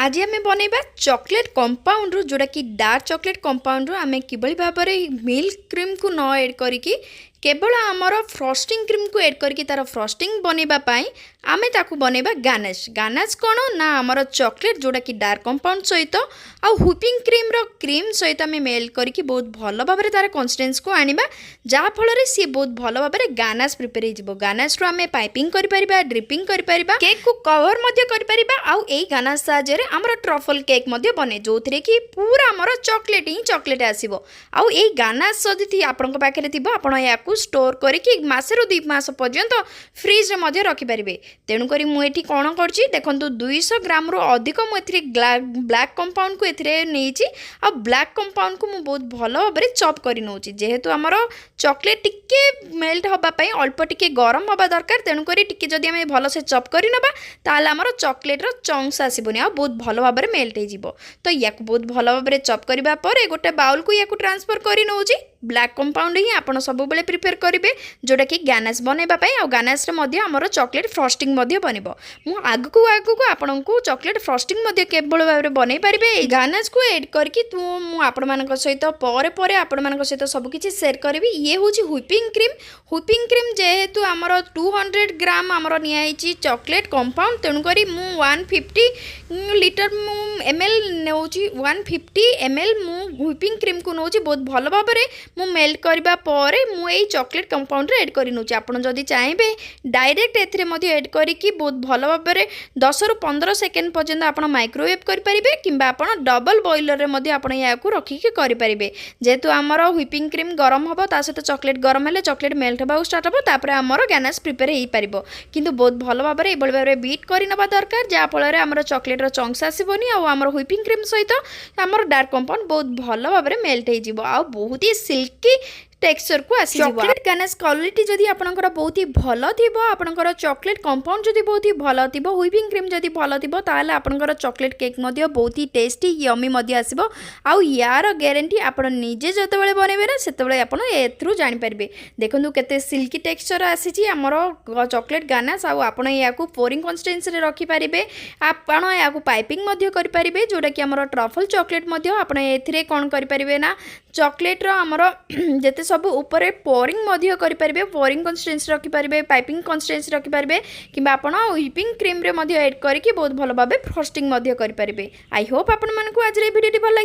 आज आम बनइबा chocolate compound जोड़ा कि डार्क चॉकलेट कंपाउंड आम किभली भाव में मिल्क क्रीम को न ऐड करिकी केवल आमर फ्रस्टिंग क्रीम को ऐड करके तार फ्रस्टिंग बनइबा आम ताकू बनइबा गानाश गानाश कौन ना आमर चॉकलेट जोड़ा कि डार्क कंपाउंड सहित आउ व्हिपिंग क्रीम रो क्रीम सहित आम मेल्ट करके बहुत भल भाव में तार कंसिस्टेंस को आनिबा जहाँफल सी बहुत भल भाव में गानाश प्रिपेयर हो गानाश रो आम पाइपिंग कर परिबा ड्रिपिंग कर परिबा केक को कवर मध्य कर परिबा आउ एई गानाश साहाय्य रे आमर ट्रफल केक मध्य बने जो थे कि पूरा आमर चॉकलेट ही चॉकलेट आसीबो आउ एई गानाश जदि आपनक पाखरे थिबो आपण याकू स्टोर करके मासे रू 2 मास पर्यंत फ्रिज रे मध्य रखि परिबे तेणु करी मु एठी कोन करछि देखंतु 200 ग्राम रो अधिक मु एथिरे ब्लैक कंपाउंड को एथिरे नेछि आ ब्लैक कंपाउंड को मु बहुत भलो भाबरे चॉप करि नउछि जेहेतु हमर चॉकलेट टिके मेल्ट होबा पई अल्प टिके गरम होबा दरकार तेणु करी टिके जदि हम भलो से चॉप करि नबा ताले हमर चॉकलेट रो चंक्स आसीबोनी आ बहुत भलो भाबरे मेल्ट हे जिवो तो याकू बहुत भलो भाबरे चॉप करिबा परे गोटे बाउल को याकू ट्रांसफर करि नउछि ब्लैक कंपाउंड ही आपण सब बेले प्रिपेयर करेंगे जोटा कि गानाश बनइबा पई आ गानाश रे मध्य हमर चॉकलेट फ्रस्टिंग मध्य बनिबो मु आगु आपण को चॉकलेट फ्रस्टिंग मध्य केवल भाबरे बनई परिबे ए गानाश को ऐड करके मु आपण मानक सहित परे आपण मानक सहित सब किछि शेयर करबी ये होची व्हिपिंग क्रीम जेहेतु हमर 200 ग्राम हमर नियाइछि चॉकलेट कंपाउंड तेणु करी मु 150 लीटर मु एमएल नेउछि 150 एमएल मु व्हिपिंग क्रीम को नउछि बहुत भलो भाबरे मु मेल्ट करबा परे मु एई चॉकलेट कंपाउंड रे ऐड करि नउछि आपण जदि चाहेबे डायरेक्ट एथिरे मध्ये ऐड करिकि बहुत भलो भाबरे 10 रु 15 सेकेंड पर्यंत आपण माइक्रोवेव करि परिबे किंबा आपण डबल बॉयलर रे मध्ये आपण याकू रखि के करि परिबे जेतु हमर व्हिपिंग क्रीम गरम होबो ता सहित चॉकलेट गरम हेले चॉकलेट मेल्ट होबा स्टार्ट होबो तापर हमर गानाश प्रिपेयर हेई परिबो किंतु बहुत भलो भाबरे एबळ भाबरे बीट करि नबा दरकार जा फल रे हमर चॉकलेट रो चंक्स आसीबोनी आ हमर व्हिपिंग क्रीम सहित हमर डार्क कंपाउंड बहुत भलो भाबरे मेल्ट हेई जिवो आ बहुत ही सिल्की टेक्सचर को आसी चॉकलेट गानाश क्वालिटी जदि आपनकर बहुत ही भलो थिबो आपनकर चॉकलेट कंपाउंड जदि बहुत ही भलो थिबो व्हिपिंग क्रीम जदि भलो थिबो ताले आपनकर चॉकलेट केक मध्ये बहुत ही टेस्टी यमी मध्ये आसीबो आ यार ग्यारंटी आपण निजे जते बेले बनेबे ना सेते बेले आपण एथ्रु जानि परबे देखंतु केते सिल्की टेक्सचर आसीची हमर चॉकलेट गानाश आ आपण याकू पोरिंग कंसिस्टेंसी रे रखि परिबे आपण याकू पाइपिंग मध्ये करि परिबे जोडा कि हमर ट्रफल चॉकलेट मध्ये आपण एथिरे कोन करि परिबे ना चॉकलेट रो हमर जेते सब ऊपर पोरिंग मध्य करि परिबे पोरिंग कंसिस्टेंसी रखि परिबे पाइपिंग कंसिस्टेंसी रखि परिबे किबा आपण व्हिपिंग क्रीम रे मध्य ऐड करके बहुत भलो भाबे फ्रस्टिंग मध्य करि परिबे आई होप आपण मानकु आज रे वीडियो भल